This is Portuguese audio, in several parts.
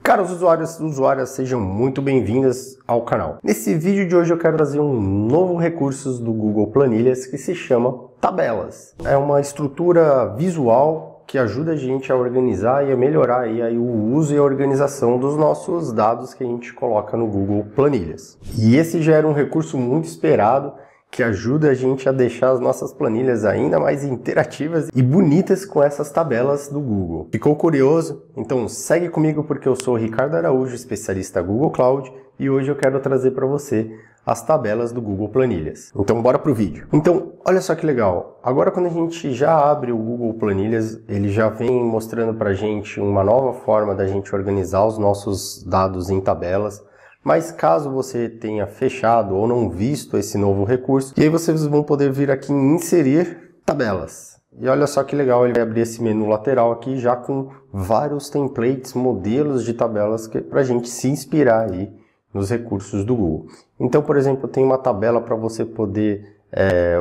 Caros usuários e usuárias, sejam muito bem-vindas ao canal. Nesse vídeo de hoje eu quero trazer um novo recurso do Google Planilhas que se chama Tabelas. É uma estrutura visual que ajuda a gente a organizar e a melhorar aí o uso e a organização dos nossos dados que a gente coloca no Google Planilhas. E esse já era um recurso muito esperado que ajuda a gente a deixar as nossas planilhas ainda mais interativas e bonitas com essas tabelas do Google. Ficou curioso? Então segue comigo porque eu sou o Ricardo Araújo, especialista Google Cloud, e hoje eu quero trazer para você as tabelas do Google Planilhas. Então bora pro vídeo. Então, olha só que legal. Agora quando a gente já abre o Google Planilhas, ele já vem mostrando para a gente uma nova forma da gente organizar os nossos dados em tabelas. Mas caso você tenha fechado ou não visto esse novo recurso, e aí vocês vão poder vir aqui em inserir tabelas. E olha só que legal, ele vai abrir esse menu lateral aqui já com vários templates, modelos de tabelas para a gente se inspirar aí nos recursos do Google. Então, por exemplo, tem uma tabela para você poder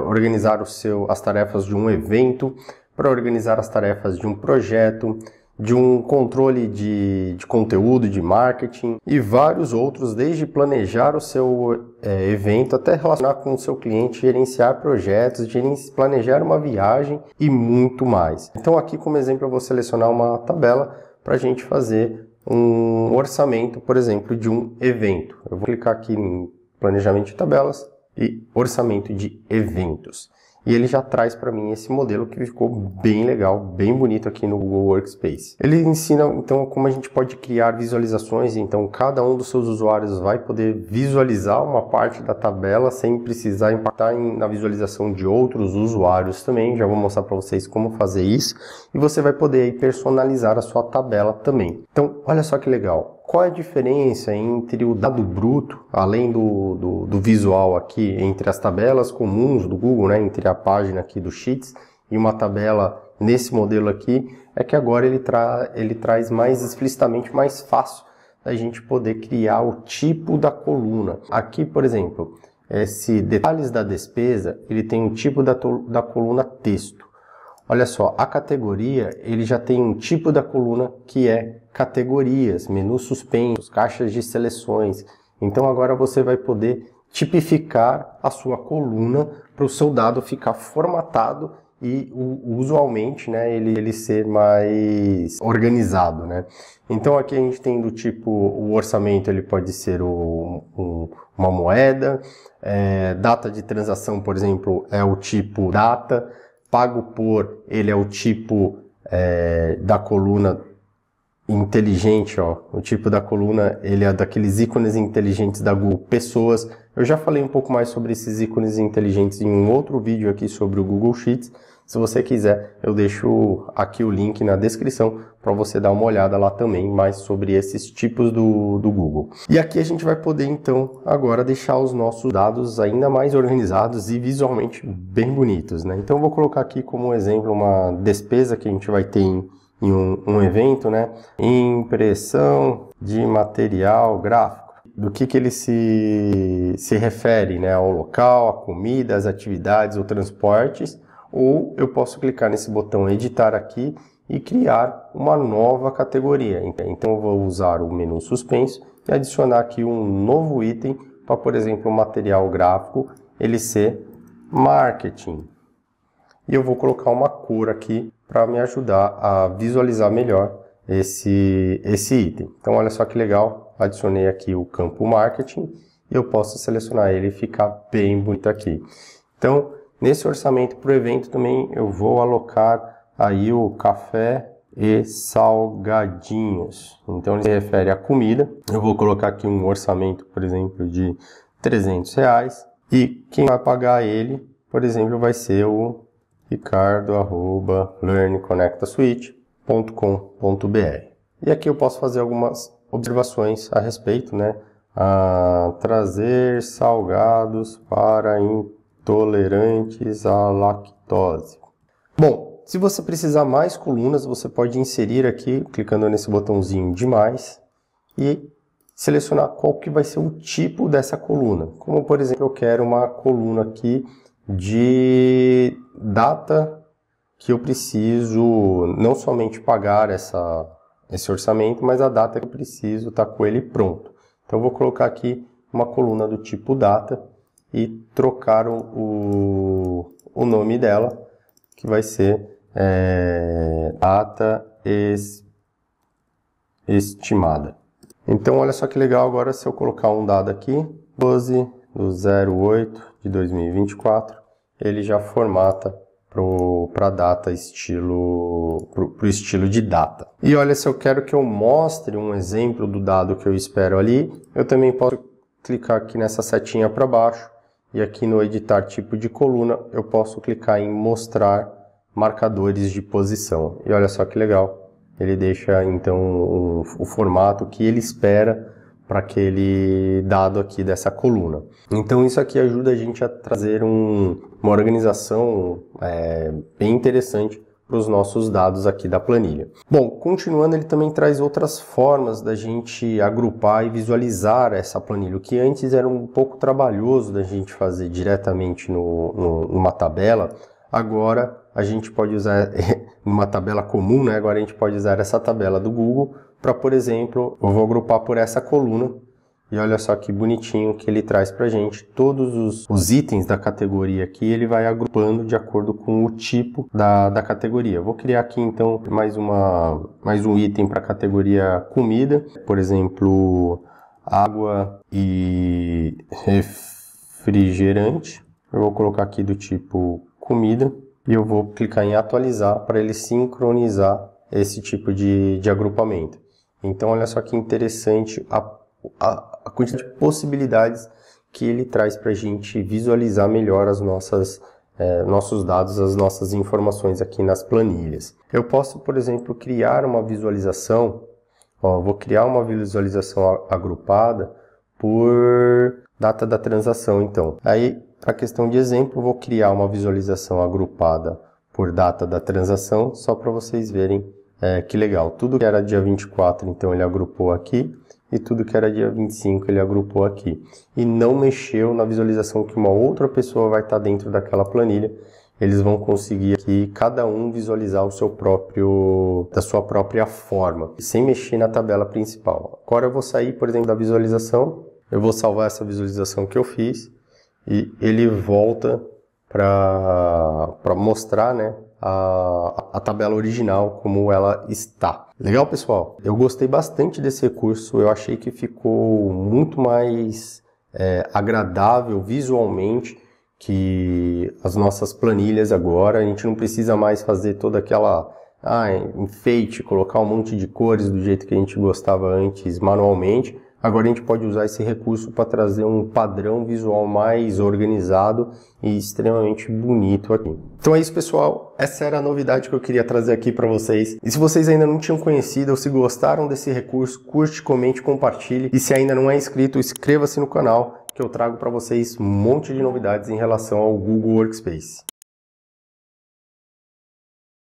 organizar as tarefas de um evento, para organizar as tarefas de um projeto, de um controle de conteúdo, de marketing e vários outros, desde planejar o seu evento até relacionar com o seu cliente, gerenciar projetos, planejar uma viagem e muito mais. Então aqui como exemplo eu vou selecionar uma tabela para a gente fazer um orçamento, por exemplo, de um evento. Eu vou clicar aqui em planejamento de tabelas e orçamento de eventos. E ele já traz para mim esse modelo que ficou bem legal, bem bonito aqui no Google Workspace. Ele ensina então como a gente pode criar visualizações, então cada um dos seus usuários vai poder visualizar uma parte da tabela sem precisar impactar na visualização de outros usuários também. Já vou mostrar para vocês como fazer isso e você vai poder aí personalizar a sua tabela também. Então olha só que legal. Qual é a diferença entre o dado bruto, além do visual aqui, entre as tabelas comuns do Google, né, entre a página aqui do Sheets e uma tabela nesse modelo aqui, é que agora ele traz mais explicitamente, mais fácil da gente poder criar o tipo da coluna. Aqui, por exemplo, esse detalhes da despesa, ele tem um tipo da coluna texto. Olha só, a categoria, ele já tem um tipo da coluna que é categorias, menus suspensos, caixas de seleções. Então agora você vai poder tipificar a sua coluna para o seu dado ficar formatado e usualmente, né, ele ser mais organizado, né? Então aqui a gente tem do tipo, o orçamento ele pode ser uma moeda, data de transação, por exemplo, é o tipo data, pago por, ele é o tipo da coluna inteligente, ó. O tipo da coluna, ele é daqueles ícones inteligentes da Google Pessoas. Eu já falei um pouco mais sobre esses ícones inteligentes em um outro vídeo aqui sobre o Google Sheets. Se você quiser, eu deixo aqui o link na descrição para você dar uma olhada lá também mais sobre esses tipos do Google. E aqui a gente vai poder então agora deixar os nossos dados ainda mais organizados e visualmente bem bonitos, né? Então eu vou colocar aqui como exemplo uma despesa que a gente vai ter em um evento, né? Impressão de material gráfico. Do que ele se refere, né? Ao local, a comida, as atividades ou transportes. Ou eu posso clicar nesse botão editar aqui e criar uma nova categoria. Então eu vou usar o menu suspenso e adicionar aqui um novo item para, por exemplo, o material gráfico, ele ser marketing. E eu vou colocar uma cor aqui para me ajudar a visualizar melhor esse item. Então olha só que legal, adicionei aqui o campo marketing e eu posso selecionar ele e ficar bem bonito aqui. Então nesse orçamento para o evento também eu vou alocar aí o café e salgadinhos. Então ele se refere à comida. Eu vou colocar aqui um orçamento, por exemplo, de R$300 e quem vai pagar ele, por exemplo, vai ser o ricardo@learnconectasuite.com.br. E aqui eu posso fazer algumas observações a respeito, né? Trazer salgados para intolerantes à lactose. Bom, se você precisar mais colunas, você pode inserir aqui, clicando nesse botãozinho de mais e selecionar qual que vai ser o tipo dessa coluna. Como, por exemplo, eu quero uma coluna aqui de data que eu preciso não somente pagar esse orçamento, mas a data que eu preciso está com ele pronto. Então eu vou colocar aqui uma coluna do tipo data e trocar o nome dela, que vai ser data estimada. Então olha só que legal, agora se eu colocar um dado aqui, 12/08 de 2024, ele já formata para data estilo, pro estilo de data. E olha, se eu quero que eu mostre um exemplo do dado que eu espero ali, eu também posso clicar aqui nessa setinha para baixo e aqui no editar tipo de coluna eu posso clicar em mostrar marcadores de posição. E olha só que legal, ele deixa então o formato que ele espera para aquele dado aqui dessa coluna. Então isso aqui ajuda a gente a trazer uma organização bem interessante para os nossos dados aqui da planilha. Bom, continuando, ele também traz outras formas da gente agrupar e visualizar essa planilha, o que antes era um pouco trabalhoso da gente fazer diretamente numa tabela. Agora a gente pode usar numa tabela comum, né? Agora a gente pode usar essa tabela do Google para, por exemplo, eu vou agrupar por essa coluna e olha só que bonitinho que ele traz para a gente. Todos os itens da categoria aqui ele vai agrupando de acordo com o tipo da categoria. Eu vou criar aqui então mais um item para a categoria comida, por exemplo, água e refrigerante. Eu vou colocar aqui do tipo comida e eu vou clicar em atualizar para ele sincronizar esse tipo de agrupamento. Então olha só que interessante a quantidade de possibilidades que ele traz para a gente visualizar melhor as nossos dados, as nossas informações aqui nas planilhas. Eu posso, por exemplo, criar uma visualização, vou criar uma visualização agrupada por data da transação. Então, aí, para questão de exemplo, vou criar uma visualização agrupada por data da transação, só para vocês verem que legal. Tudo que era dia 24, então ele agrupou aqui, e tudo que era dia 25 ele agrupou aqui. E não mexeu na visualização que uma outra pessoa vai estar dentro daquela planilha. Eles vão conseguir aqui, cada um visualizar da sua própria forma, sem mexer na tabela principal. Agora eu vou sair, por exemplo, da visualização, eu vou salvar essa visualização que eu fiz, e ele volta para mostrar, né, a tabela original como ela está. Legal, pessoal? Eu gostei bastante desse recurso, eu achei que ficou muito mais agradável visualmente que as nossas planilhas agora. A gente não precisa mais fazer toda aquela enfeite, colocar um monte de cores do jeito que a gente gostava antes manualmente. Agora a gente pode usar esse recurso para trazer um padrão visual mais organizado e extremamente bonito aqui. Então é isso, pessoal. Essa era a novidade que eu queria trazer aqui para vocês. E se vocês ainda não tinham conhecido ou se gostaram desse recurso, curte, comente, compartilhe. E se ainda não é inscrito, inscreva-se no canal que eu trago para vocês um monte de novidades em relação ao Google Workspace.